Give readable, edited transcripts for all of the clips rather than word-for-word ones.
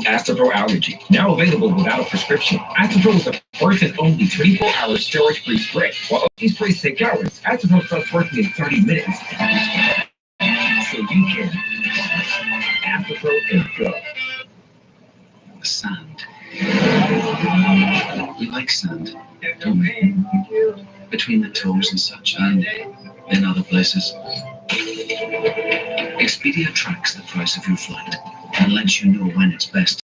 from Astapro Allergy. Now available without a prescription. Astapro is the first and only 24-hour steroid-free spray. While these sprays take hours, Astapro starts working in 30 minutes. So you can Astapro and go. Sand. We like sand, don't we? Between the toes and such, and in other places. Expedia tracks the price of your flight and lets you know when it's best.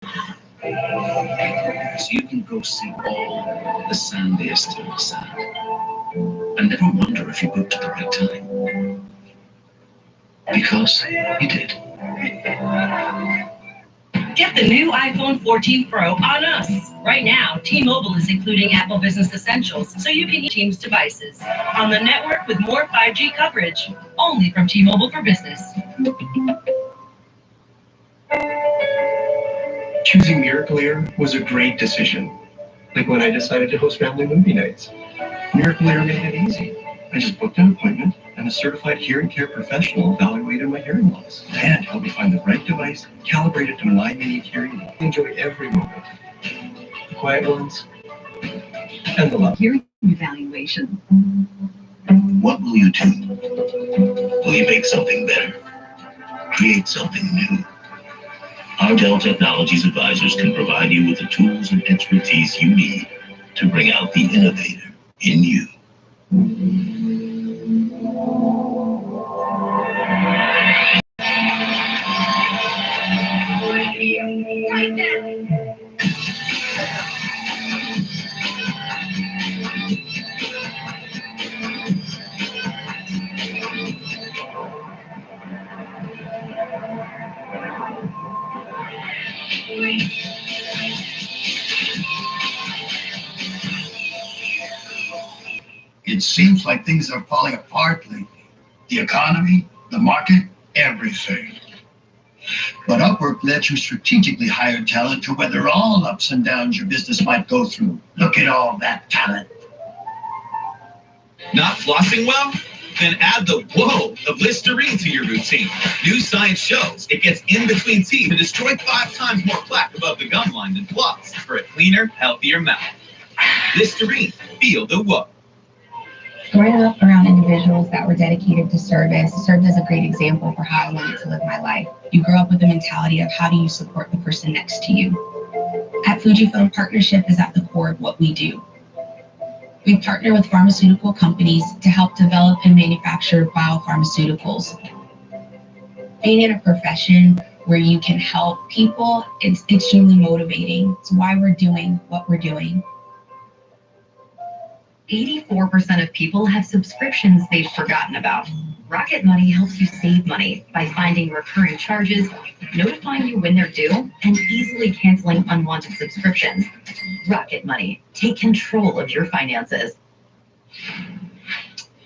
So you can go see all the sandiest sand and never wonder if you booked at the right time. Because you did. Get the new iPhone 14 Pro on us. Right now, T-Mobile is including Apple Business Essentials, so you can use Teams devices on the network with more 5G coverage, only from T-Mobile for Business. Choosing Miracle-Ear was a great decision. Like when I decided to host family movie nights. Miracle-Ear made it easy. I just booked an appointment, and a certified hearing care professional evaluated my hearing loss and helped me find the right device calibrated to my unique hearing loss. Enjoy every moment. The quiet ones and the loud. Hearing evaluation. What will you do? Will you make something better? Create something new? Our Dell Technologies advisors can provide you with the tools and expertise you need to bring out the innovator in you. It seems like things are falling apart lately. The economy, the market, everything. But Upwork lets you strategically hire talent to weather all ups and downs your business might go through. Look at all that talent. Not flossing well? Then add the whoa of Listerine to your routine. New science shows it gets in between teeth to destroy 5 times more plaque above the gum line than floss for a cleaner, healthier mouth. Listerine, feel the whoa. Growing up around individuals that were dedicated to service served as a great example for how I wanted to live my life. You grow up with the mentality of how do you support the person next to you. At Fujifilm, partnership is at the core of what we do. We partner with pharmaceutical companies to help develop and manufacture biopharmaceuticals. Being in a profession where you can help people is extremely motivating. It's why we're doing what we're doing. 84% of people have subscriptions they've forgotten about. Rocket Money helps you save money by finding recurring charges, notifying you when they're due, and easily canceling unwanted subscriptions. Rocket Money, take control of your finances.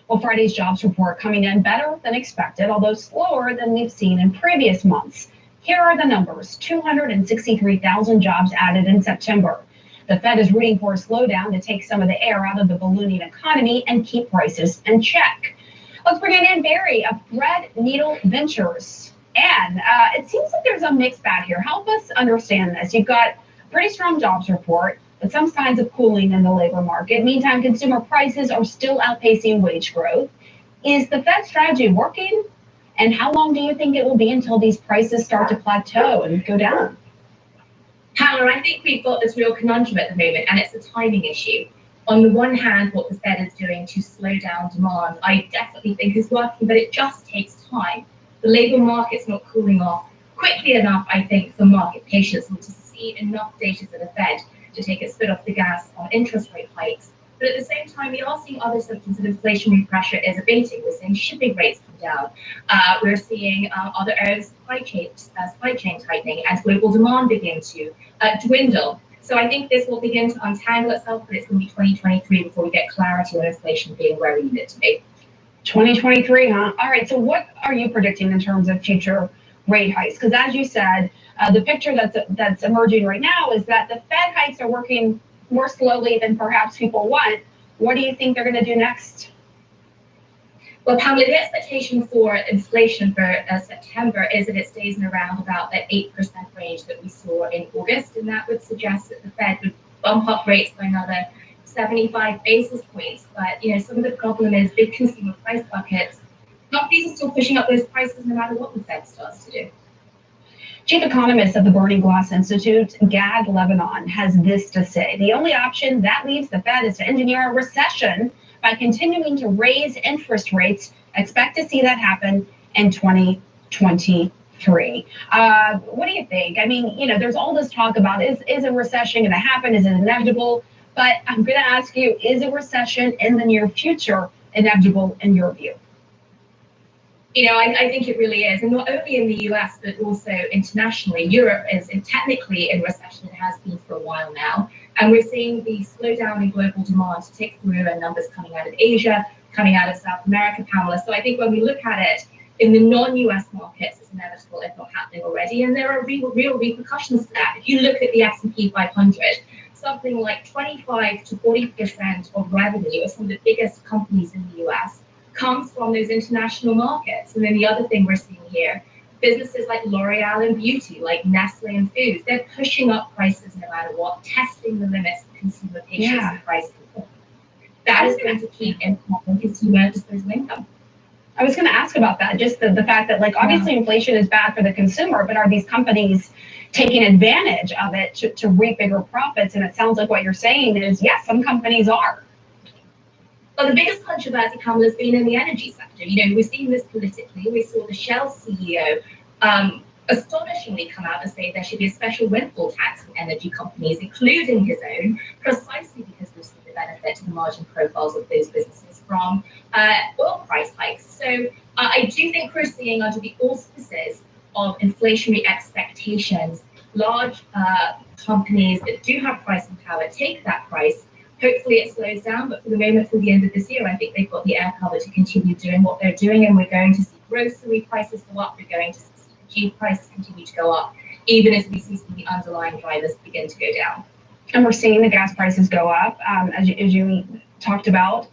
Well, Friday's jobs report coming in better than expected, although slower than we've seen in previous months. Here are the numbers: 263,000 jobs added in September. The Fed is rooting for a slowdown to take some of the air out of the ballooning economy and keep prices in check. Let's bring in Ann Berry of Threadneedle Ventures. Ann, it seems like there's a mixed bag here. Help us understand this. You've got a pretty strong jobs report, but some signs of cooling in the labor market. Meantime, consumer prices are still outpacing wage growth. Is the Fed strategy working? And how long do you think it will be until these prices start to plateau and go down? Hannah, I think we've got this real conundrum at the moment, and it's a timing issue. On the one hand, what the Fed is doing to slow down demand, I definitely think is working, but it just takes time. The labor market's not cooling off quickly enough, I think, for market patience and to see enough data for the Fed to take its foot off the gas on interest rate hikes. But at the same time, we are seeing other symptoms of inflationary pressure is abating. We're seeing shipping rates come down. We're seeing other areas of supply chain tightening as global demand begins to dwindle. So I think this will begin to untangle itself, but it's going to be 2023 before we get clarity on inflation being where we need it to be. 2023, huh? All right, so what are you predicting in terms of future rate hikes? Because as you said, the picture that's emerging right now is that the Fed hikes are working more slowly than perhaps people want. What do you think they're going to do next? Well, Pamela, the expectation for inflation for September is that it stays in around about that 8% range that we saw in August, and that would suggest that the Fed would bump up rates by another 75 basis points. But some of the problem is big consumer price buckets. Companies are still pushing up those prices no matter what the Fed starts to do. Chief economist of the Burning Glass Institute, Gad Lebanon, has this to say: the only option that leaves the Fed is to engineer a recession by continuing to raise interest rates. Expect to see that happen in 2023. What do you think? I mean, there's all this talk about is a recession going to happen? Is it inevitable? But I'm going to ask you, is a recession in the near future inevitable in your view? I think it really is. And not only in the US, but also internationally. Europe is technically in recession. It has been for a while now. And we're seeing the slowdown in global demand to take through, and numbers coming out of Asia, coming out of South America, Pamela. So I think when we look at it in the non-US markets, it's inevitable, if not happening already. And there are real repercussions to that. If you look at the S&P 500, something like 25 to 40% of revenue of some of the biggest companies in the US comes from those international markets. And then the other thing we're seeing here, businesses like L'Oreal and beauty, like Nestle and foods, they're pushing up prices no matter what, testing the limits of consumer patience and price control. That is going to keep impacting consumer disposable income. I was going to ask about that, just the fact that, obviously inflation is bad for the consumer, but are these companies taking advantage of it to reap bigger profits? And it sounds like what you're saying is, yes, some companies are. Well, the biggest controversy, Pamela, has been in the energy sector. We've seen this politically. We saw the Shell CEO astonishingly come out and say there should be a special windfall tax on energy companies, including his own, precisely because we've seen the benefit to the margin profiles of those businesses from oil price hikes. So I do think we're seeing, under the auspices of inflationary expectations, large companies that do have pricing power take that price. Hopefully it slows down, but for the moment, till the end of this year, I think they've got the air cover to continue doing what they're doing, and we're going to see grocery prices go up, we're going to see CPG prices continue to go up, even as we see some of the underlying drivers begin to go down. And we're seeing the gas prices go up, as you talked about.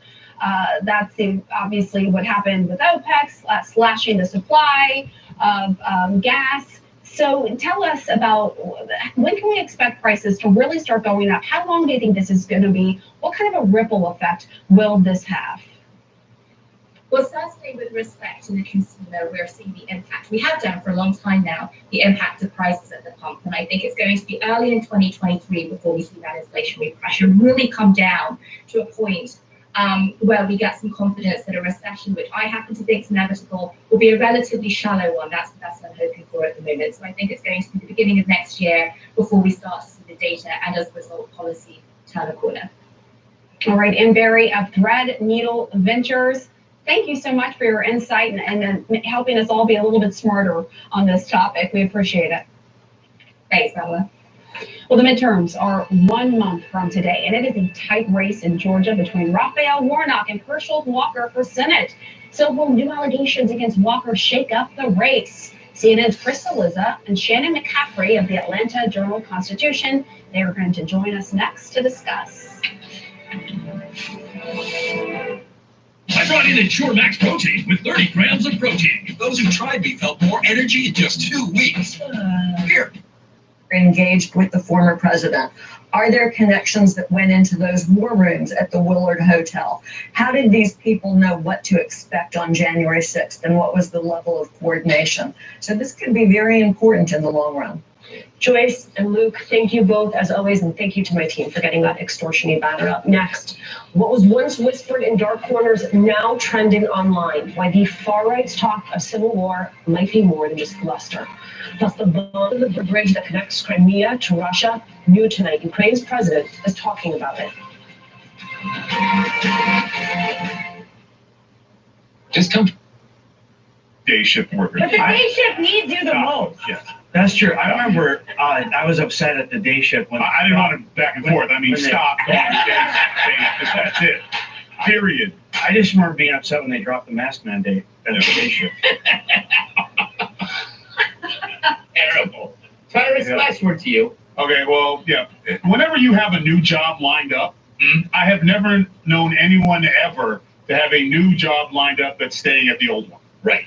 That's obviously what happened with OPEC, slashing the supply of gas. So tell us about, when can we expect prices to really start going up? How long do you think this is going to be? What kind of a ripple effect will this have? Well, certainly with respect to the consumer, we're seeing the impact. We have done for a long time now, the impact of prices at the pump. And I think it's going to be early in 2023 before we see that inflationary pressure really come down to a point where we get some confidence that a recession, which I happen to think is inevitable, will be a relatively shallow one. That's the best I'm hoping for at the moment. So I think it's going to be the beginning of next year before we start to see the data and, as a result, policy turn a corner. All right, Ann Berry of Threadneedle Ventures, thank you so much for your insight and helping us all be a little bit smarter on this topic. We appreciate it. Thanks, Bella. Well, the midterms are 1 month from today, and it is a tight race in Georgia between Raphael Warnock and Herschel Walker for Senate. So will new allegations against Walker shake up the race? CNN's Chris Cillizza and Shannon McCaffrey of the Atlanta Journal-Constitution, they are going to join us next to discuss. I brought in Ensure Max Protein with 30 grams of protein. Those who tried me felt more energy in just 2 weeks. Here. Engaged with the former president. Are there connections that went into those war rooms at the Willard Hotel? How did these people know what to expect on January 6th, and what was the level of coordination? So this could be very important in the long run. Joyce and Luke, thank you both as always, and thank you to my team for getting that extortion banner up. Next, what was once whispered in dark corners now trending online, why the far right's talk of civil war might be more than just bluster. Plus, the bond of the bridge that connects Crimea to Russia, new tonight. Ukraine's president is talking about it. Just come. Day shift worker. But the day shift needs you the most. Yeah. That's true. I remember I was upset at the day shift when I didn't want to back and forth. I mean, stop. That's it. Period. I just remember being upset when they dropped the mask mandate at the day shift. Terrible. Tyrus, last word to you. Okay, well, yeah. Whenever you have a new job lined up, I have never known anyone ever to have a new job lined up that's staying at the old one. Right.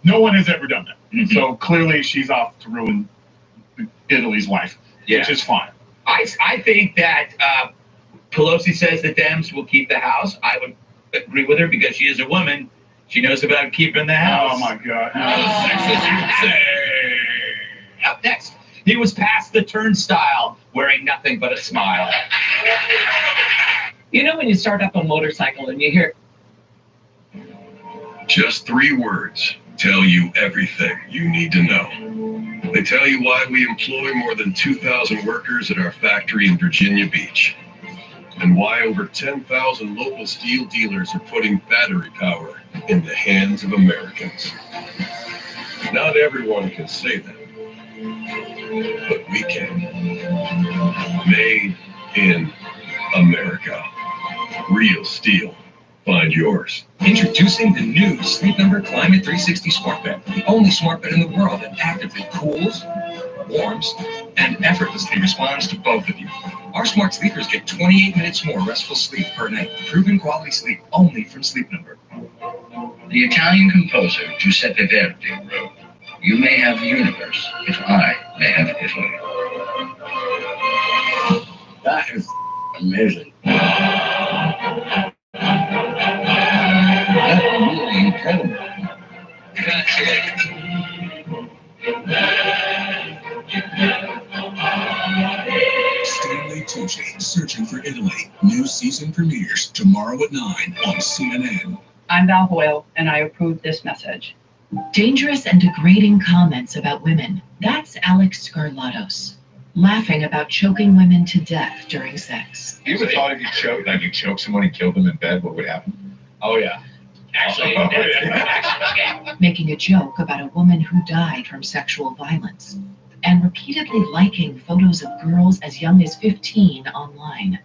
No one has ever done that. So clearly she's off to ruin Italy's life, which is fine. I think that Pelosi says the Dems will keep the House. I would agree with her because she is a woman. She knows about keeping the House. Oh my God. Up next, he was past the turnstile wearing nothing but a smile. You know when you start up a motorcycle and you hear, just 3 words tell you everything you need to know. They tell you why we employ more than 2,000 workers at our factory in Virginia Beach, and why over 10,000 local steel dealers are putting battery power in the hands of Americans. Not everyone can say that, but we can. Made in America. Real steel. Find yours. Introducing the new Sleep Number Climate 360 Smart Bed, the only smart bed in the world that actively cools, warms, and effortlessly responds to both of you. Our smart sleepers get 28 minutes more restful sleep per night. Proven quality sleep only from Sleep Number. The Italian composer Giuseppe Verdi wrote, "You may have the universe if I may have Italy." That is amazing. That's really incredible. Stanley Tucci, Searching for Italy. New season premieres tomorrow at 9 on CNN. I'm Val Hoyle, and I approve this message. Dangerous and degrading comments about women. That's Alex Skarlatos. Laughing about choking women to death during sex. You ever thought if you choke someone and killed them in bed, what would happen? Oh, yeah. Actually, Making a joke about a woman who died from sexual violence. And repeatedly liking photos of girls as young as 15 online.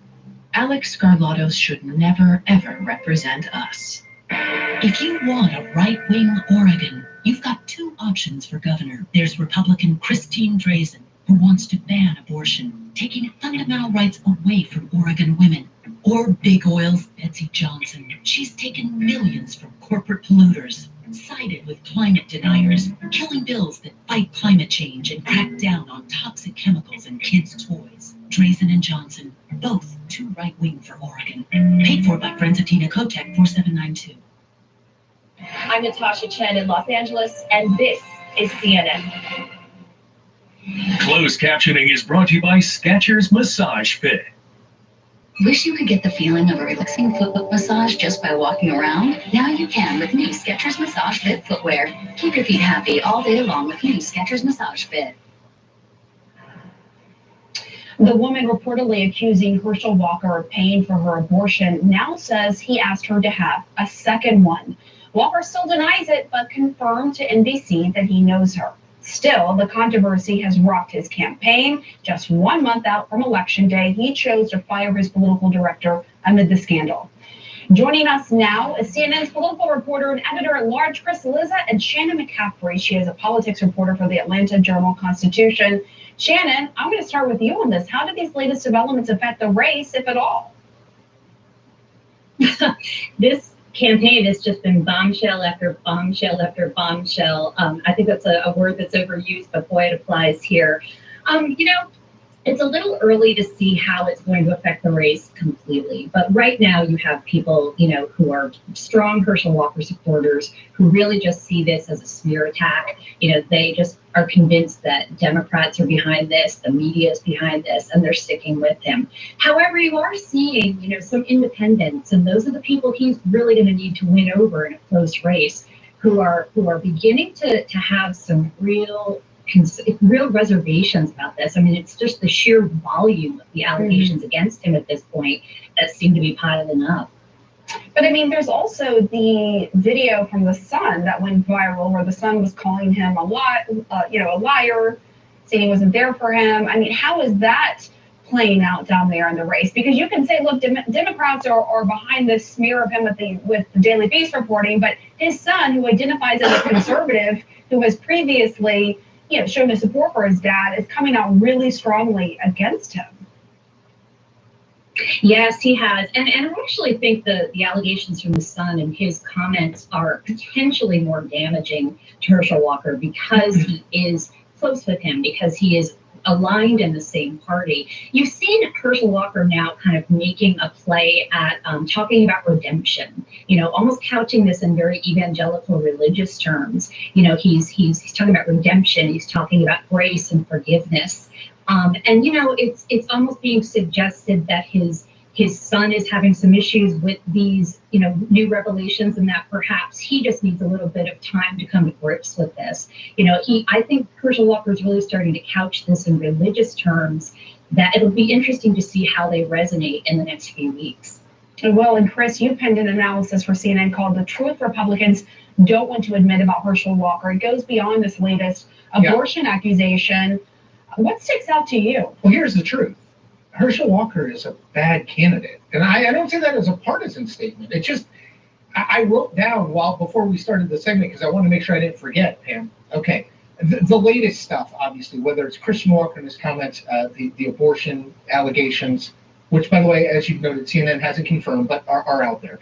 Alex Skarlatos should never, ever represent us. If you want a right-wing Oregon, you've got 2 options for governor. There's Republican Christine Drazan, who wants to ban abortion, taking fundamental rights away from Oregon women. Or Big Oil's Betsy Johnson. She's taken millions from corporate polluters, sided with climate deniers, killing bills that fight climate change and crack down on toxic chemicals in kids' toys. Drazan and Johnson, both too right-wing for Oregon. Paid for by friends of Tina Kotek, 4792. I'm Natasha Chen in Los Angeles, and this is CNN. Closed captioning is brought to you by Skechers Massage Fit. Wish you could get the feeling of a relaxing foot massage just by walking around? Now you can with new Skechers Massage Fit footwear. Keep your feet happy all day long with new Skechers Massage Fit. The woman reportedly accusing Herschel Walker of paying for her abortion now says he asked her to have a second one. Walker still denies it, but confirmed to NBC that he knows her. Still, the controversy has rocked his campaign. Just 1 month out from Election Day, he chose to fire his political director amid the scandal. Joining us now is CNN's political reporter and editor-at-large, Chris Liza, and Shannon McCaffrey. She is a politics reporter for the Atlanta Journal-Constitution. Shannon, I'm going to start with you on this. How did these latest developments affect the race, if at all? This campaign has just been bombshell after bombshell after bombshell. I think that's a word that's overused, but boy, it applies here. It's a little early to see how it's going to affect the race completely. But right now you have people, who are strong Herschel Walker supporters who really just see this as a smear attack. They just are convinced that Democrats are behind this, the media is behind this, and they're sticking with him. However, you are seeing, some independents, and those are the people he's really going to need to win over in a close race, who are beginning to have some real reservations about this. I mean, it's just the sheer volume of the allegations against him at this point that seem to be piling up. But I mean, there's also the video from The Sun that went viral where The Sun was calling him a liar, saying he wasn't there for him. I mean, how is that playing out down there in the race? Because you can say, look, Democrats are behind this smear of him with the Daily Beast reporting, but his son, who identifies as a conservative, who has previously shown his support for his dad, is coming out really strongly against him. Yes, he has. And I actually think the allegations from the son and his comments are potentially more damaging to Herschel Walker because he is close with him, because he is aligned in the same party. You've seen Herschel Walker now kind of making a play at talking about redemption, almost couching this in very evangelical religious terms. He's talking about redemption. He's talking about grace and forgiveness. And it's almost being suggested that his son is having some issues with these, new revelations, and that perhaps he just needs a little bit of time to come to grips with this. I think Herschel Walker is really starting to couch this in religious terms that it'll be interesting to see how they resonate in the next few weeks. Well, and Chris, you penned an analysis for CNN called "The Truth Republicans Don't Want to Admit About Herschel Walker." It goes beyond this latest abortion accusation. What sticks out to you? Well, here's the truth. Herschel Walker is a bad candidate. And I don't say that as a partisan statement. It just, I wrote down before we started the segment, because I want to make sure I didn't forget, Pam. Okay. The latest stuff, obviously, whether it's Christian Walker and his comments, the abortion allegations, which, by the way, as you've noted, CNN hasn't confirmed, but are out there.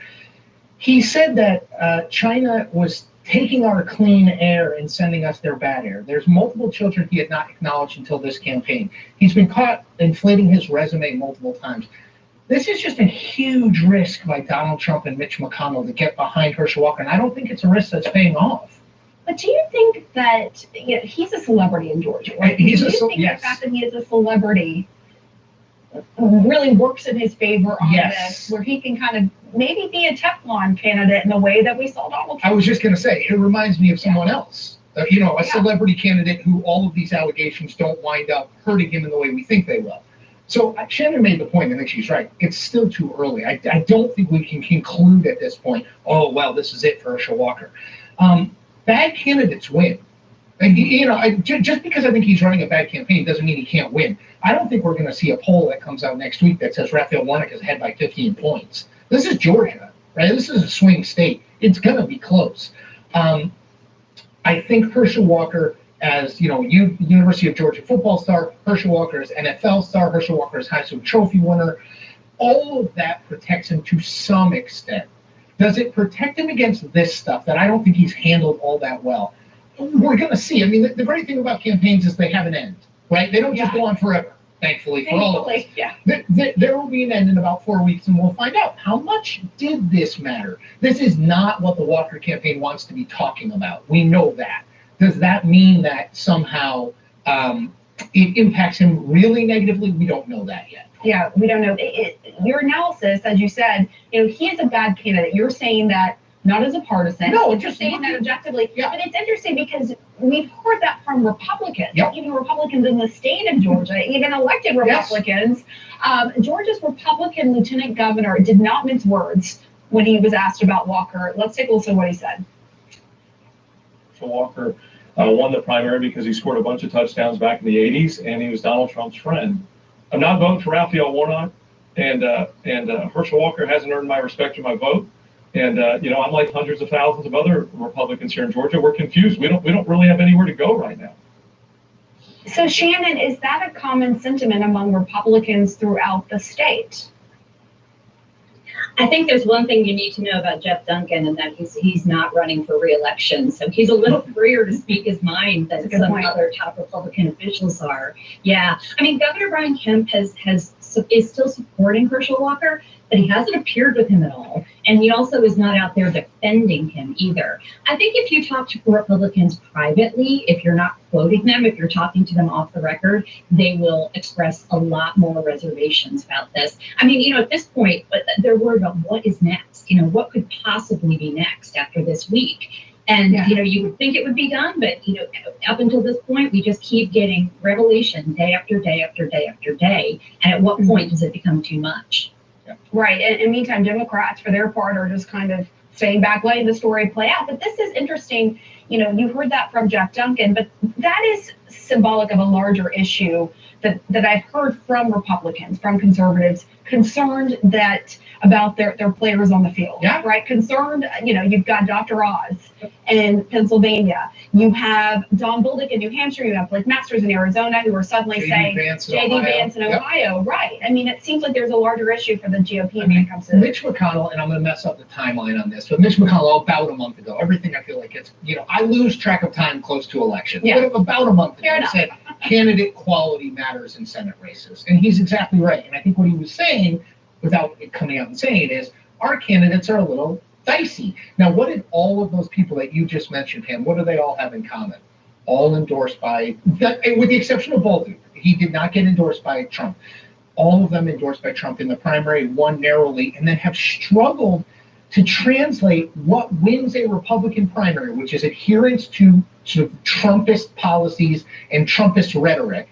He said that China was taking our clean air and sending us their bad air. There's multiple children he had not acknowledged until this campaign. He's been caught inflating his resume multiple times. This is just a huge risk by Donald Trump and Mitch McConnell to get behind Herschel Walker, and I don't think it's a risk that's paying off. But do you think that he's a celebrity in Georgia, right? Yes. The fact that he is a celebrity really works in his favor on this, where he can kind of maybe be a Teflon candidate in the way that we saw Donald Trump? I was just going to say, it reminds me of someone else. A celebrity candidate who all of these allegations don't wind up hurting him in the way we think they will. So Shannon made the point, I think she's right. It's still too early. I don't think we can conclude at this point, oh, well, this is it for Herschel Walker. Bad candidates win. Just because I think he's running a bad campaign doesn't mean he can't win. I don't think we're going to see a poll that comes out next week that says Raphael Warnock is ahead by 15 points. This is Georgia, right? This is a swing state. It's going to be close. I think Herschel Walker as, University of Georgia football star, Herschel Walker as NFL star, Herschel Walker as Heisman Trophy winner, all of that protects him to some extent. Does it protect him against this stuff that I don't think he's handled all that well? We're going to see. I mean, the great thing about campaigns is they have an end, right? They don't just go on forever, thankfully for all of us. Yeah. There will be an end in about 4 weeks, and we'll find out how much did this matter. This is not what the Walker campaign wants to be talking about. We know that. Does that mean that somehow it impacts him really negatively? We don't know that yet. Yeah, we don't know. Your analysis, as you said, he is a bad candidate. You're saying that not as a partisan. No, just saying that objectively. Yeah. But it's interesting because we've heard that from Republicans, even Republicans in the state of Georgia, even elected Republicans. Georgia's Republican lieutenant governor did not mince words when he was asked about Walker. Let's take a listen to what he said. Walker won the primary because he scored a bunch of touchdowns back in the 80s, and he was Donald Trump's friend. I'm not voting for Raphael Warnock, and Herschel Walker hasn't earned my respect or my vote. And I'm like hundreds of thousands of other Republicans here in Georgia. We're confused. We don't really have anywhere to go right now. So Shannon, is that a common sentiment among Republicans throughout the state? I think there's one thing you need to know about Jeff Duncan, and that he's not running for re-election. So he's a little freer to speak his mind than some other top Republican officials are. Yeah, I mean, Governor Brian Kemp is still supporting Herschel Walker, but he hasn't appeared with him at all. And he also is not out there defending him either. I think if you talk to Republicans privately, if you're not quoting them, if you're talking to them off the record, they will express a lot more reservations about this. I mean, at this point, they're worried about what is next. What could possibly be next after this week? And, you would think it would be done, but, up until this point, we just keep getting revelation day after day after day after day. And at what point does it become too much? Right. And meantime, Democrats, for their part, are just kind of staying back, letting the story play out. But this is interesting. You heard that from Jeff Duncan, but that is symbolic of a larger issue that I've heard from Republicans, from conservatives, concerned that about their players on the field. Yeah. Right? Concerned, you've got Dr. Oz in Pennsylvania. You have Don Bolduc in New Hampshire. You have Blake Masters in Arizona who are suddenly saying J.D. Vance in Ohio. Right. I mean, it seems like there's a larger issue for the GOP when it comes to Mitch McConnell, and I'm going to mess up the timeline on this, but Mitch McConnell about a month ago, everything I feel like it's, I lose track of time close to election. Yeah. But about a month ago, Fair he enough. said candidate quality matters in Senate races. And he's exactly right. And I think what he was saying, without it coming out and saying it, is our candidates are a little dicey. Now, what did all of those people that you just mentioned, Pam, what do they all have in common? All endorsed by, with the exception of Bolduc, he did not get endorsed by Trump. All of them endorsed by Trump in the primary, won narrowly, and then have struggled to translate what wins a Republican primary, which is adherence to sort of Trumpist policies and Trumpist rhetoric,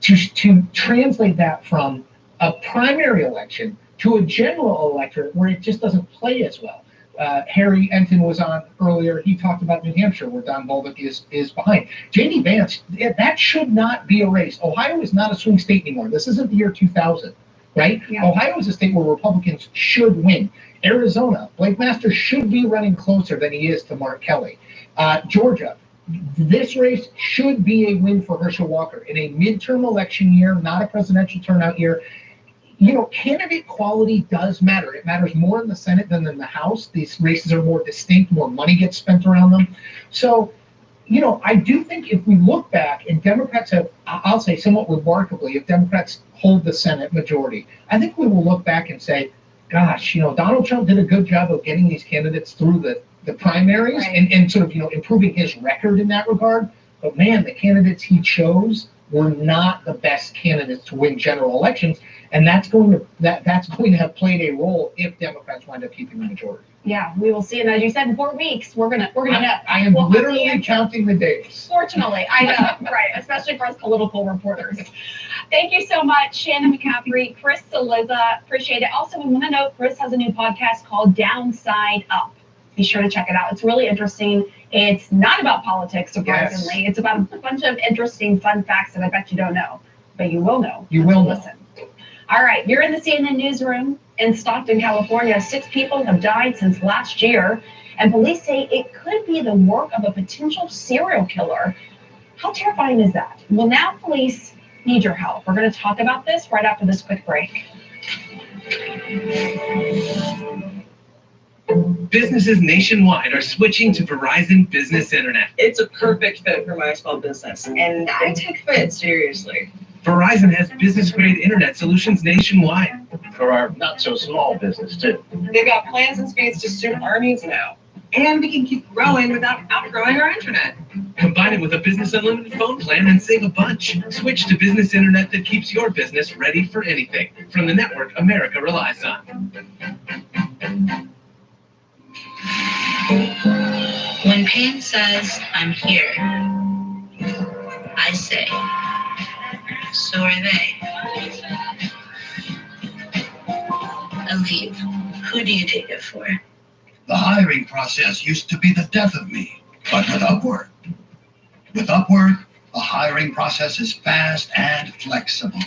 to translate that from a primary election to a general electorate where it just doesn't play as well. Harry Enton was on earlier. He talked about New Hampshire, where Don Bolduc is behind. J.D. Vance, that should not be a race. Ohio is not a swing state anymore. This isn't the year 2000, right? Yeah. Ohio is a state where Republicans should win. Arizona, Blake Masters should be running closer than he is to Mark Kelly. Georgia, this race should be a win for Herschel Walker in a midterm election year, not a presidential turnout year. Candidate quality does matter. It matters more in the Senate than in the House. These races are more distinct, more money gets spent around them. So, I do think if we look back and Democrats have, I'll say somewhat remarkably, if Democrats hold the Senate majority, I think we will look back and say, gosh, Donald Trump did a good job of getting these candidates through the primaries and sort of, improving his record in that regard. But man, the candidates he chose were not the best candidates to win general elections. And that's going to have played a role if Democrats wind up keeping the majority. Yeah, we will see. And as you said, in 4 weeks, we're gonna know. I am We'll literally have the counting the days. Fortunately, I know, right? Especially for us political reporters. Thank you so much, Shannon McCaffrey, Chris Cillizza. Appreciate it. Also, we want to note Chris has a new podcast called Downside Up. Be sure to check it out. It's really interesting. It's not about politics, surprisingly. Yes. It's about a bunch of interesting, fun facts that I bet you don't know, but you will know. You will know. Listen. All right, you're in the CNN newsroom in Stockton, California. 6 people have died since last year, and police say it could be the work of a potential serial killer. How terrifying is that? Well, now police need your help. We're going to talk about this right after this quick break. Businesses nationwide are switching to Verizon Business Internet. It's a perfect fit for my small business, and I take fit seriously. Verizon has business-grade internet solutions nationwide. For our not-so-small business, too. They've got plans and speeds to suit our needs now. And we can keep growing without outgrowing our internet. Combine it with a business unlimited phone plan and save a bunch. Switch to business internet that keeps your business ready for anything from the network America relies on. When pain says, I'm here, I say, so are they. Aleve, who do you take it for? The hiring process used to be the death of me, but with Upwork. With Upwork, the hiring process is fast and flexible.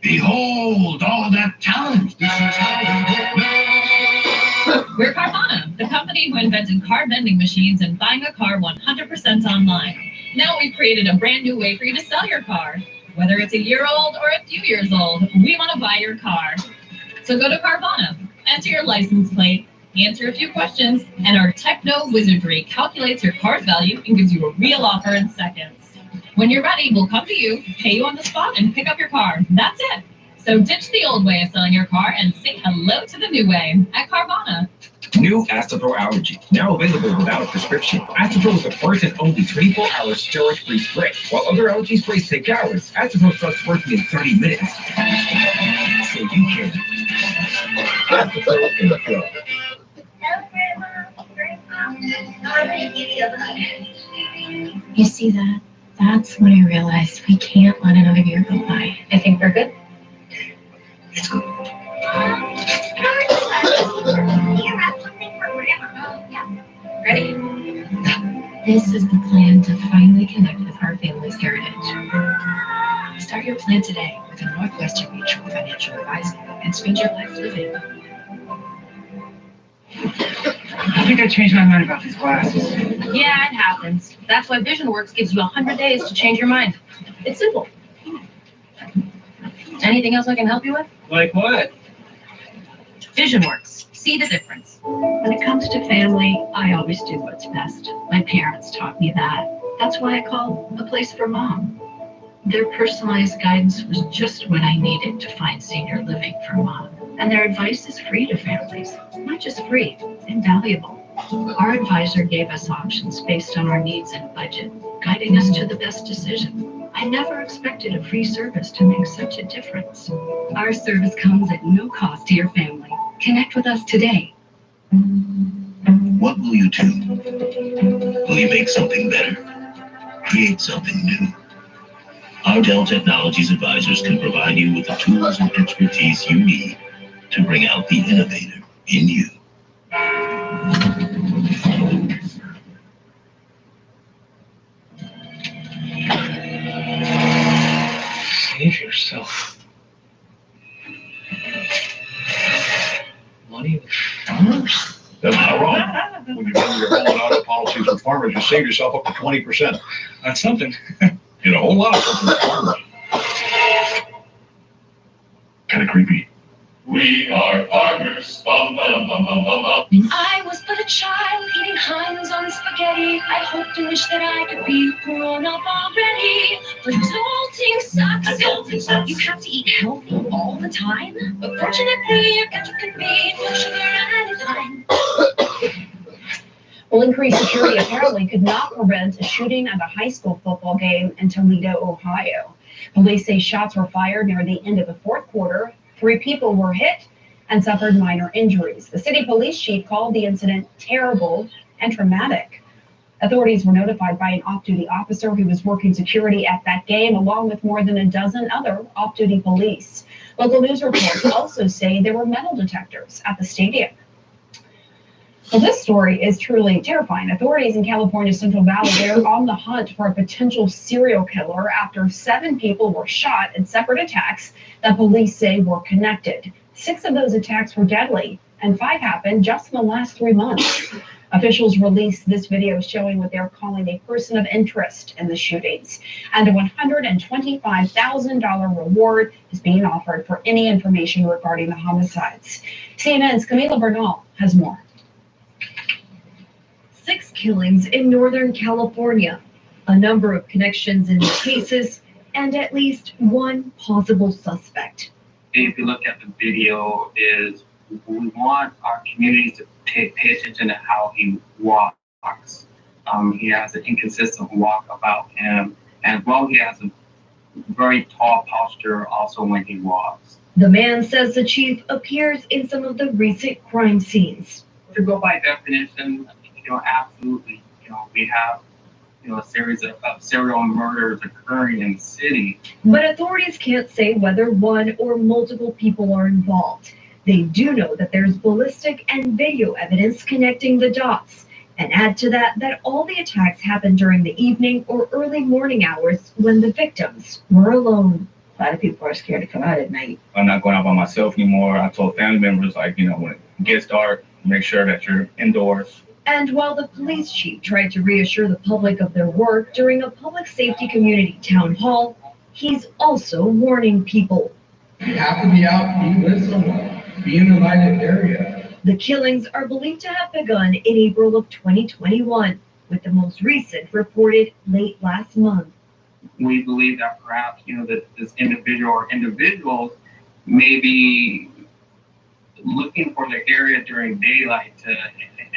Behold all that talent. This is how we get. We're Carvana, the company who invented car vending machines and buying a car 100% online. Now we've created a brand new way for you to sell your car. Whether it's a year old or a few years old, we want to buy your car. So go to Carvana, enter your license plate, answer a few questions, and our techno wizardry calculates your car's value and gives you a real offer in seconds. When you're ready, we'll come to you, pay you on the spot, and pick up your car. That's it. So ditch the old way of selling your car and say hello to the new way at Carvana. New Astapro Allergy, now available without a prescription. Astapro is the first and only 24-hour steroid-free spray. While other allergy sprays take hours, Astapro starts working in 30 minutes. So you can. Astapro in the flow. You see that? That's when I realized we can't let another year go by. I think we're good. Ready? This is the plan to finally connect with our our family's heritage. Start your plan today with a Northwestern Mutual financial advisor and spend your life living. I think I changed my mind about these glasses. Yeah, it happens. That's why VisionWorks gives you 100 days to change your mind. It's simple. Anything else I can help you with? Like what? VisionWorks. See the difference. When it comes to family, I always do what's best. My parents taught me that. That's why I call A Place for Mom. Their personalized guidance was just what I needed to find senior living for Mom. And their advice is free to families. Not just free, invaluable. Our advisor gave us options based on our needs and budget, guiding us to the best decision. I never expected a free service to make such a difference. Our service comes at no cost to your family. Connect with us today. What will you do? Will you make something better? Create something new? Our Dell Technologies advisors can provide you with the tools and expertise you need to bring out the innovator in you. Save yourself. Money with farmers? That's not wrong. When you run your whole auto policies with farmers, you save yourself up to 20%. That's something. Get a whole lot of something with farmers. Kind of creepy. We are farmers. Bum, bum, bum, bum, bum, bum. When I was but a child eating Heinz on spaghetti, I hoped and wished that I could be grown up already. But adulting sucks. You have to eat healthy all the time. But fortunately, I've got your convenience, no sugar anytime. Well, increased security apparently could not prevent a shooting at a high school football game in Toledo, Ohio. Police say shots were fired near the end of the fourth quarter. 3 people were hit and suffered minor injuries. The city police chief called the incident terrible and traumatic. Authorities were notified by an off-duty officer who was working security at that game, along with more than a dozen other off-duty police. Local news reports also say there were metal detectors at the stadium. Well, this story is truly terrifying. Authorities in California's Central Valley are on the hunt for a potential serial killer after 7 people were shot in separate attacks that police say were connected. 6 of those attacks were deadly, and 5 happened just in the last 3 months. Officials released this video showing what they're calling a person of interest in the shootings, and a $125,000 reward is being offered for any information regarding the homicides. CNN's Camila Bernal has more. 6 killings in Northern California, a number of connections in the cases, and at least 1 possible suspect. If you look at the video, is we want our communities to pay attention to how he walks. He has an inconsistent walk about him, and well, he has a very tall posture also when he walks. The man says the chief appears in some of the recent crime scenes. To go by definition, absolutely, we have, a series of serial murders occurring in the city. But authorities can't say whether 1 or multiple people are involved. They do know that there's ballistic and video evidence connecting the dots. And add to that all the attacks happened during the evening or early morning hours when the victims were alone. A lot of people are scared to come out at night. I'm not going out by myself anymore. I told family members, when it gets dark, make sure that you're indoors. And while the police chief tried to reassure the public of their work during a public safety community town hall, he's also warning people. You have to be out, be with someone, be in a lighted area. The killings are believed to have begun in April of 2021, with the most recent reported late last month. We believe that perhaps, that this individual or individuals may be looking for the area during daylight to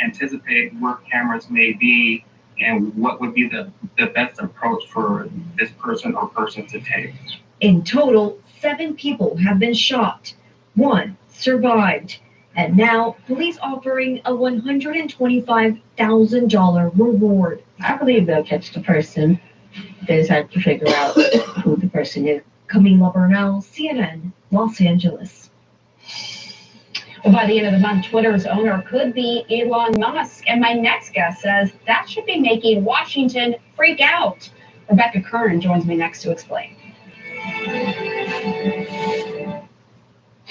anticipate where cameras may be and what would be the best approach for this person or persons to take. In total, 7 people have been shot. 1 survived. And now, police offering a $125,000 reward. I believe they'll catch the person. They just have to figure out who the person is. Camila Bernal, CNN, Los Angeles. Well, by the end of the month, Twitter's owner could be Elon Musk. And my next guest says that should be making Washington freak out. Rebecca Kern joins me next to explain.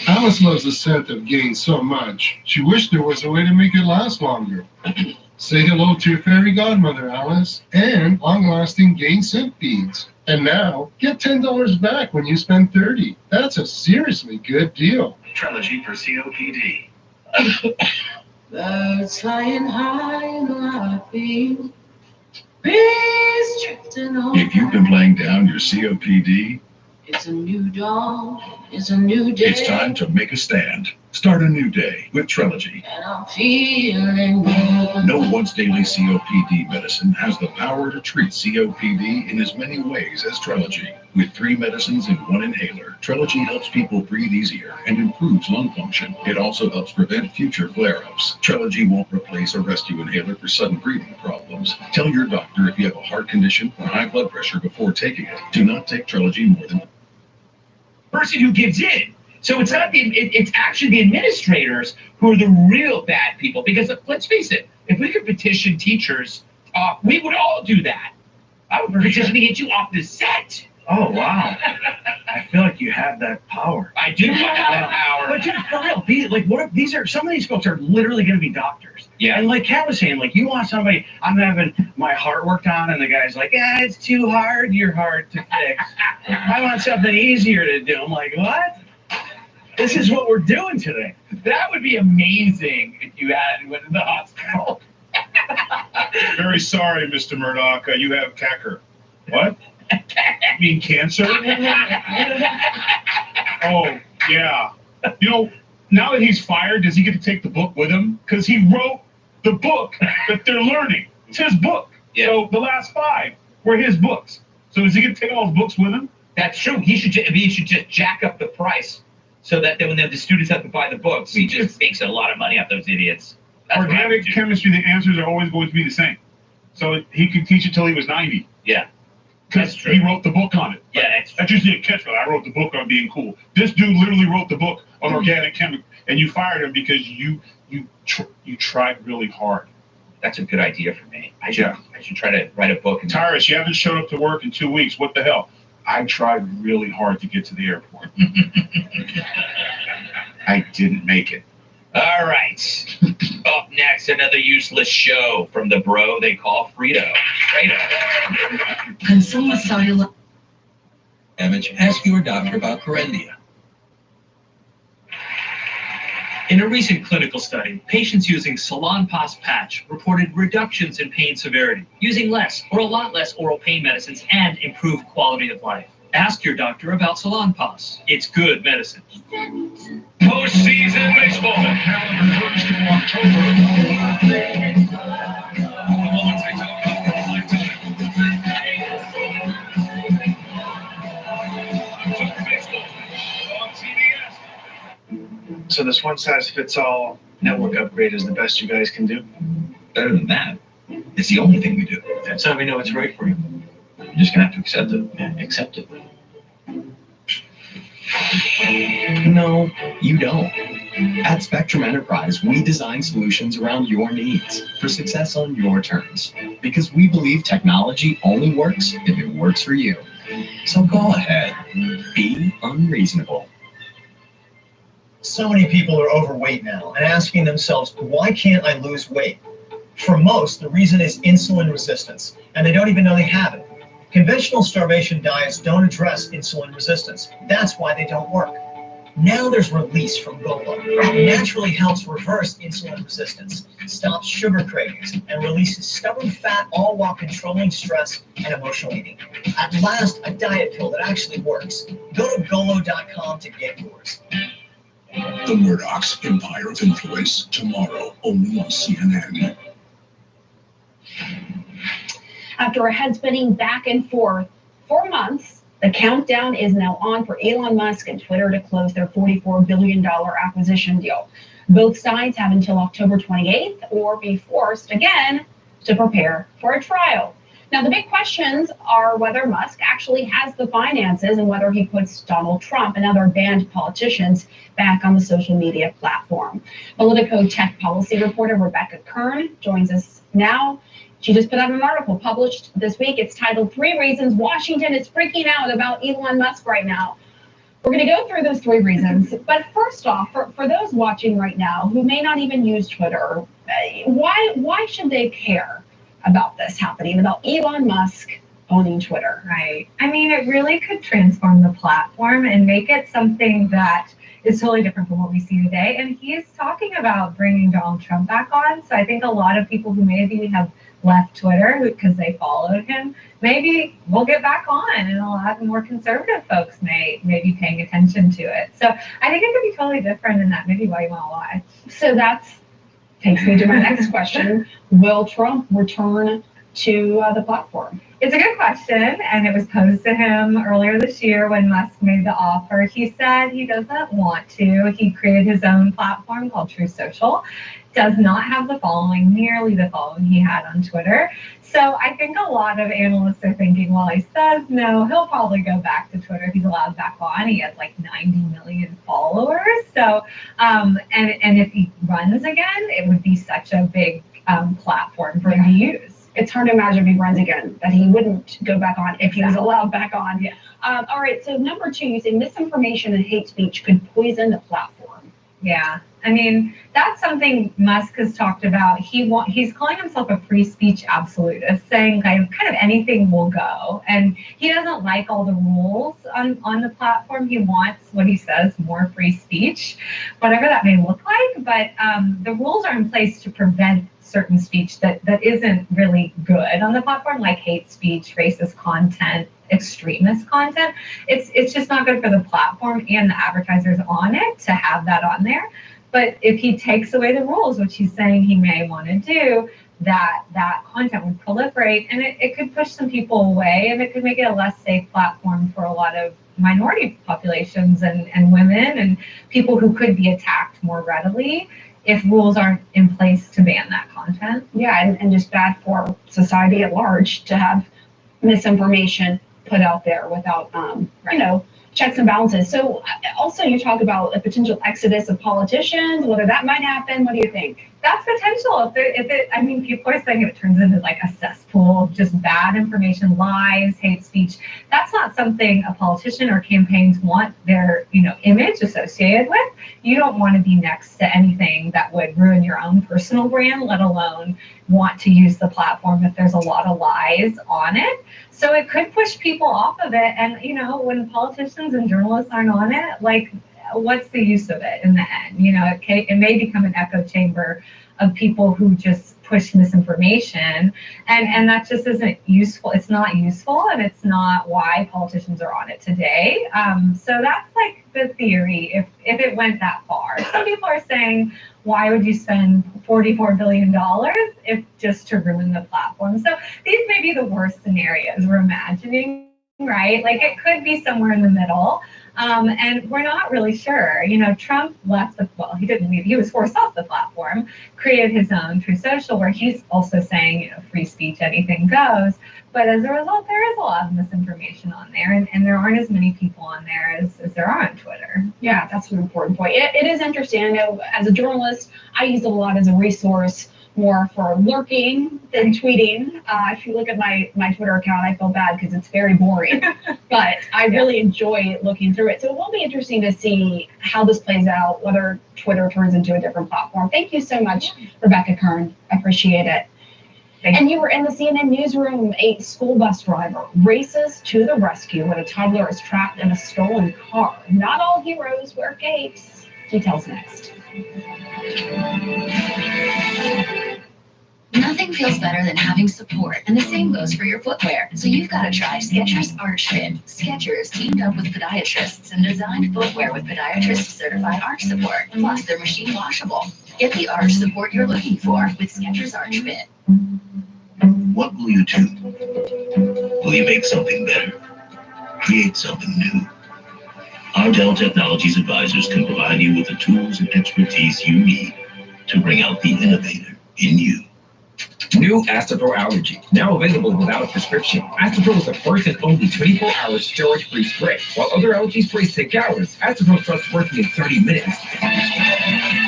Alice loves the scent of Gain so much, she wished there was a way to make it last longer. Say hello to your fairy godmother, Alice, and long-lasting Gain scent beads. And now, get $10 back when you spend $30. That's a seriously good deal. Trelegy for COPD. Birds flying high in the lobby. Breeze drifting over. If you've been playing down your COPD, It's a new dawn. It's a new day. it's time to make a stand. Start a new day with Trelegy. And I'm feeling good. No once-daily COPD medicine has the power to treat COPD in as many ways as Trelegy. With 3 medicines in 1 inhaler, Trelegy helps people breathe easier and improves lung function. It also helps prevent future flare-ups. Trelegy won't replace a rescue inhaler for sudden breathing problems. Tell your doctor if you have a heart condition or high blood pressure before taking it. Do not take Trelegy more than person who gives in. So it's not it's actually the administrators who are the real bad people. Because let's face it, if we could petition teachers, we would all do that. I would petition to get you off the set. Oh, wow. I feel like you have that power. I do have that power. But dude, for real, some of these folks are literally going to be doctors. Yeah. And like Kat was saying, like you want somebody, I'm having my heart worked on, and the guy's like, yeah, it's too hard, you're hard to fix. I want something easier to do. I'm like, what? This is what we're doing today. That would be amazing if you had went to the hospital. Very sorry, Mr. Murdoch. You have CACR. What? You mean cancer? Oh, yeah. You know, now that he's fired, does he get to take the book with him? Because he wrote the book that they're learning. It's his book. Yeah. So the last 5 were his books. So does he get to take all his books with him? That's true. He should just jack up the price so that then when the students have to buy the books, he just makes a lot of money off those idiots. That's what I would Organic do. chemistry, the answers are always going to be the same. So he could teach it till he was 90. Yeah. Because he wrote the book on it. Yeah, That's usually a catchphrase. I wrote the book on being cool. This dude literally wrote the book on organic chemistry, and you fired him because you tried really hard. That's a good idea for me. I should try to write a book. Tyrus, you haven't showed up to work in 2 weeks. What the hell? I tried really hard to get to the airport. I didn't make it. All right. Up next, another useless show from the bro they call Frito. Consumer cellular. Image, ask your doctor about Corendia. In a recent clinical study, patients using Salonpas patch reported reductions in pain severity, using less or a lot less oral pain medicines and improved quality of life. Ask your doctor about Salonpas. It's good medicine. Postseason baseball. Calendar goes to So this one-size-fits-all network upgrade is the best you guys can do? Better than that. It's the only thing we do. That's how we know it's right for you. You're just gonna have to accept it. Yeah, accept it. No, you don't. At Spectrum Enterprise, we design solutions around your needs for success on your terms. Because we believe technology only works if it works for you. So go ahead, be unreasonable. So many people are overweight now and asking themselves, why can't I lose weight? For most, the reason is insulin resistance, and they don't even know they have it. Conventional starvation diets don't address insulin resistance. That's why they don't work. Now there's Release from Golo. It naturally helps reverse insulin resistance, stops sugar cravings, and releases stubborn fat, all while controlling stress and emotional eating. At last, a diet pill that actually works. Go to Golo.com to get yours. The Murdoch's Empire of Influence, tomorrow, only on CNN. After a head-spinning back and forth for months, the countdown is now on for Elon Musk and Twitter to close their $44 billion acquisition deal. Both sides have until October 28th or be forced again to prepare for a trial. Now, the big questions are whether Musk actually has the finances and whether he puts Donald Trump and other banned politicians back on the social media platform. Politico tech policy reporter Rebecca Kern joins us now. She just put out an article published this week. It's titled 3 Reasons Washington is Freaking Out About Elon Musk Right Now. We're going to go through those 3 reasons. But first off, for those watching right now who may not even use Twitter, why should they care about this happening, about Elon Musk owning Twitter? Right. I mean, it really could transform the platform and make it something that is totally different from what we see today. And he's talking about bringing Donald Trump back on. So I think a lot of people who maybe have left Twitter because they followed him, maybe we'll get back on, and a lot more conservative folks may be paying attention to it. So I think it could be totally different, and that may be why you want to watch. So that takes me to my next question. Will Trump return to the platform? It's a good question, and it was posed to him earlier this year when Musk made the offer. He said he doesn't want to. He created his own platform called Truth Social. Does not have the following, nearly the following he had on Twitter. So I think a lot of analysts are thinking, well, he says no, he'll probably go back to Twitter if he's allowed back on. He has like 90 million followers. So, and if he runs again, it would be such a big platform for him to use. It's hard to imagine if he runs again that he wouldn't go back on if he was allowed back on. Yeah. All right, so number 2, you say misinformation and hate speech could poison the platform. Yeah. I mean, that's something Musk has talked about. He's calling himself a free speech absolutist, saying kind of anything will go. And he doesn't like all the rules on the platform. He wants, what he says, more free speech, whatever that may look like. But the rules are in place to prevent certain speech that isn't really good on the platform, like hate speech, racist content, extremist content. It's just not good for the platform and the advertisers on it to have that on there. But if he takes away the rules, which he's saying he may want to do, that content would proliferate, and it could push some people away, and it could make it a less safe platform for a lot of minority populations and women and people who could be attacked more readily if rules aren't in place to ban that content. Yeah, and just bad for society at large to have misinformation put out there without, checks and balances. So also you talk about a potential exodus of politicians, whether that might happen. What do you think? That's potential. I mean, people are saying if it turns into like a cesspool of just bad information, lies, hate speech, that's not something a politician or campaigns want their, image associated with. You don't want to be next to anything that would ruin your own personal brand, let alone want to use the platform if there's a lot of lies on it. So it could push people off of it. And, when politicians and journalists aren't on it, like, what's the use of it in the end? It may become an echo chamber of people who just push misinformation, and that just isn't useful. It's not useful, and it's not why politicians are on it today. So that's like the theory if it went that far. Some people are saying, why would you spend $44 billion if just to ruin the platform? So these may be the worst scenarios we're imagining, right? Like it could be somewhere in the middle. And we're not really sure. Trump left he didn't leave. He was forced off the platform, created his own Truth Social, where he's also saying, free speech, anything goes. But as a result, there is a lot of misinformation on there, and there aren't as many people on there as there are on Twitter. Yeah, that's an important point. It is interesting. I know as a journalist, I use it a lot as a resource, more for lurking than tweeting. If you look at my Twitter account, I feel bad because it's very boring, but I really enjoy looking through it. So it will be interesting to see how this plays out, whether Twitter turns into a different platform. Thank you so much, Rebecca Kern. I appreciate it. And you were in the CNN newsroom. A school bus driver races to the rescue when a toddler is trapped in a stolen car. Not all heroes wear capes. Details next. Nothing feels better than having support, and the same goes for your footwear. So you've got to try Skechers Arch Fit. Skechers teamed up with podiatrists and designed footwear with podiatrist-certified arch support. Plus, they're machine washable. Get the arch support you're looking for with Skechers Arch Fit. What will you do? Will you make something better? Create something new? Our Dell Technologies advisors can provide you with the tools and expertise you need to bring out the innovator in you. New Astapro Allergy, now available without a prescription. Astapro is the first and only 24-hour storage-free spray. While other allergy sprays take hours, Astapro starts working in 30 minutes.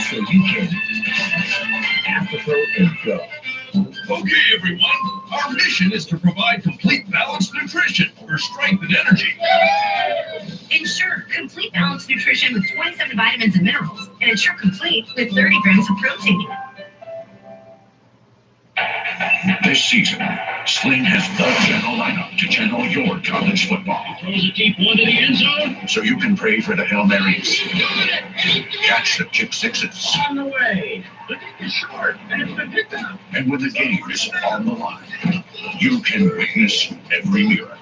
So you can Astapro and go. Okay, everyone, our mission is to provide complete balanced nutrition for strength and energy. Ensure complete balanced nutrition with 27 vitamins and minerals, and Ensure Complete with 30 grams of protein. This season, Sling has the channel lineup to channel your college football. Throws a deep one to the end zone. So you can pray for the Hail Marys, catch the kick sixes, On the way. The kick is short, and it's been picked up. and with the games on the line, you can witness every miracle.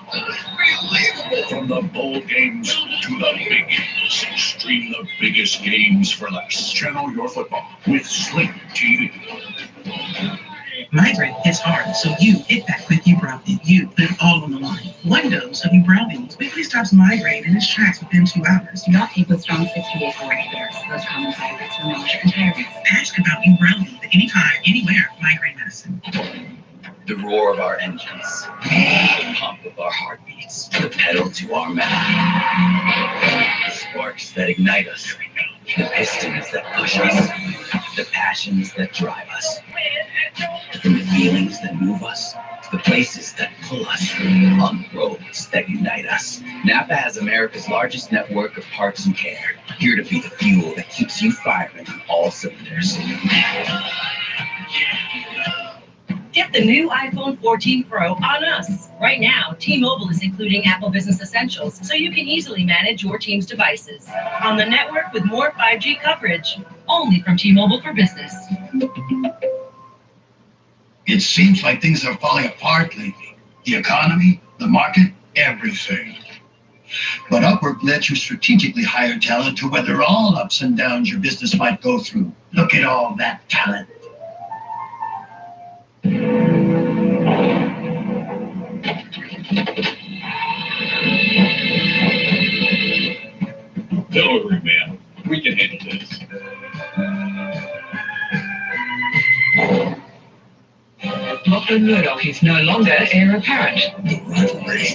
From the bowl games to the big games, stream the biggest games for less. Channel your football with Sling TV. Migraine hits hard, so you hit that quick Ubrelvy. You put it all on the line. One dose of Ubrelvy quickly stops migraine in its tracks within 2 hours. Not people strong 60-day inhibitors. Those common side effects are nausea and tiredness. Ask about Ubrelvy at anytime, anywhere migraine medicine. The roar of our engines, the pump of our heartbeats, the pedal to our metal, the sparks that ignite us, the pistons that push us, the passions that drive us, from the feelings that move us, to the places that pull us, on roads that unite us. Napa has America's largest network of parts and care, here to be the fuel that keeps you firing on all cylinders. Get the new iPhone 14 Pro on us. Right now, T-Mobile is including Apple Business Essentials, so you can easily manage your team's devices. On the network with more 5G coverage, only from T-Mobile for Business. It seems like things are falling apart lately. The economy, the market, everything. But Upwork lets you strategically hire talent to weather all ups and downs your business might go through. Look at all that talent. Don't worry, man. We can handle this. Lachlan Murdoch is no longer heir apparent.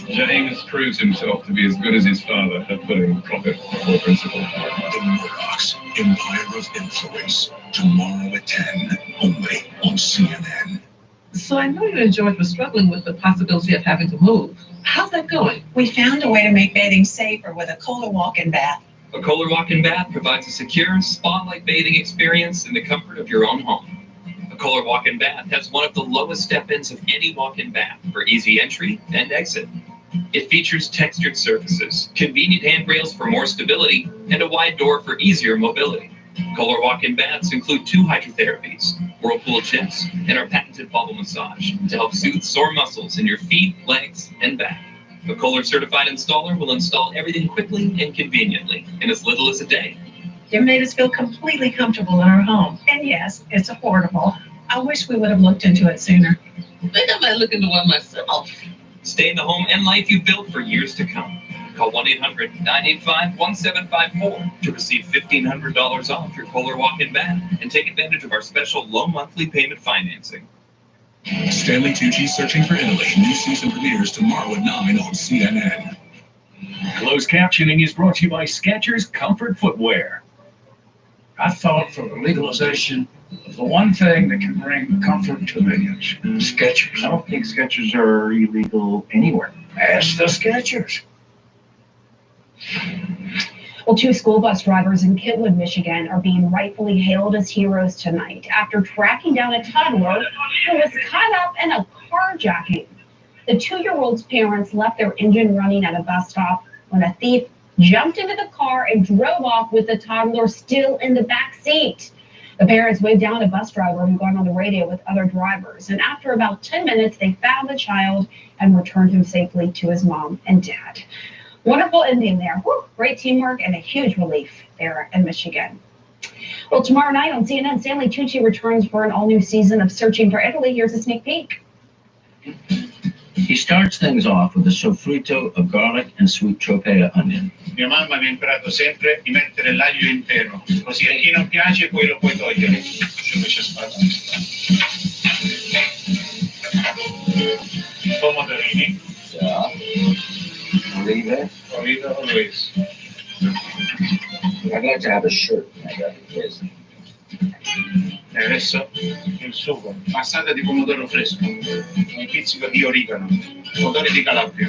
James proves himself to be as good as his father at putting profit before principle. The Murdochs, Empire of Influence, tomorrow at 10, only on CNN. So I know you and George were struggling with the possibility of having to move. How's that going? We found a way to make bathing safer with a Kohler walk-in bath. A Kohler walk-in bath provides a secure, spa-like bathing experience in the comfort of your own home. A Kohler walk-in bath has one of the lowest step-ins of any walk-in bath for easy entry and exit. It features textured surfaces, convenient handrails for more stability, and a wide door for easier mobility. Kohler walk-in baths include 2 hydrotherapies, Whirlpool chips, and our patented bubble massage to help soothe sore muscles in your feet, legs, and back. A Kohler certified installer will install everything quickly and conveniently in as little as a day. You made us feel completely comfortable in our home. And yes, it's affordable. I wish we would have looked into it sooner. I think I might look into one myself. Stay in the home and life you've built for years to come. Call 1-800-985-1754 to receive $1,500 off your Kohler walk-in bath and take advantage of our special low monthly payment financing. Stanley Tucci Searching for Italy. New season premieres tomorrow at 9 on CNN. Closed captioning is brought to you by Skechers Comfort Footwear. I thought for the legalization of the one thing that can bring comfort to millions, Skechers. I don't think Skechers are illegal anywhere. Ask the Skechers. Well, 2 school bus drivers in Kentwood, Michigan are being rightfully hailed as heroes tonight after tracking down a toddler who was caught up in a carjacking. The 2-year-old's parents left their engine running at a bus stop when a thief jumped into the car and drove off with the toddler still in the back seat. The parents waved down a bus driver who got on the radio with other drivers, and after about 10 minutes, they found the child and returned him safely to his mom and dad. Wonderful ending there. Woo, great teamwork and a huge relief there in Michigan. Well, tomorrow night on CNN, Stanley Tucci returns for an all-new season of Searching for Italy. Here's a sneak peek. He starts things off with a sofrito of garlic and sweet tropea onion. Mia mamma mi ha imparato sempre di mettere l'aglio intero, così a chi non piace poi lo puoi togliere. Pomodorini. Yeah. Olive. Olive always. I'd like to have a shirt when I got the kids. E adesso il sugo, passata di pomodoro fresco, un pizzico di origano, odore di Calabria.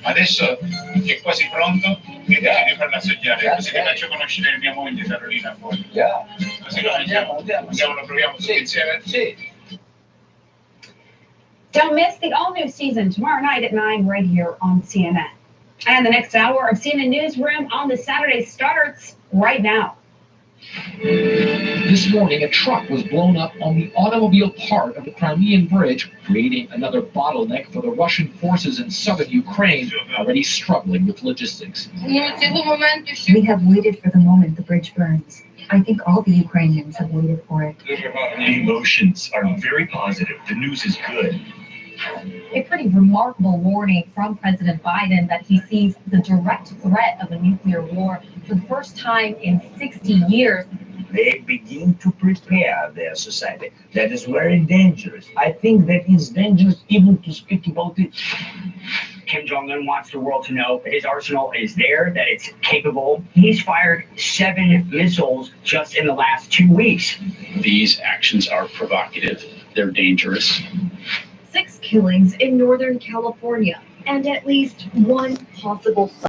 Adesso è quasi pronto, mi devi farlo assaggiare, così ti faccio conoscere mia moglie Carolina poi. Così lo mangiamo, lo proviamo tutti insieme? Sì. Don't miss the all-new season tomorrow night at 9 right here on CNN. And the next hour of CNN Newsroom on the Saturday starts right now. This morning, a truck was blown up on the automobile part of the Crimean Bridge, creating another bottleneck for the Russian forces in southern Ukraine, already struggling with logistics. We have waited for the moment the bridge burns. I think all the Ukrainians have waited for it. The emotions are very positive. The news is good. A pretty remarkable warning from President Biden that he sees the direct threat of a nuclear war for the first time in 60 years. They begin to prepare their society. That is very dangerous. I think that it's dangerous even to speak about it. Kim Jong-un wants the world to know that his arsenal is there, that it's capable. He's fired 7 missiles just in the last 2 weeks. These actions are provocative. They're dangerous. 6 killings in Northern California and at least one possible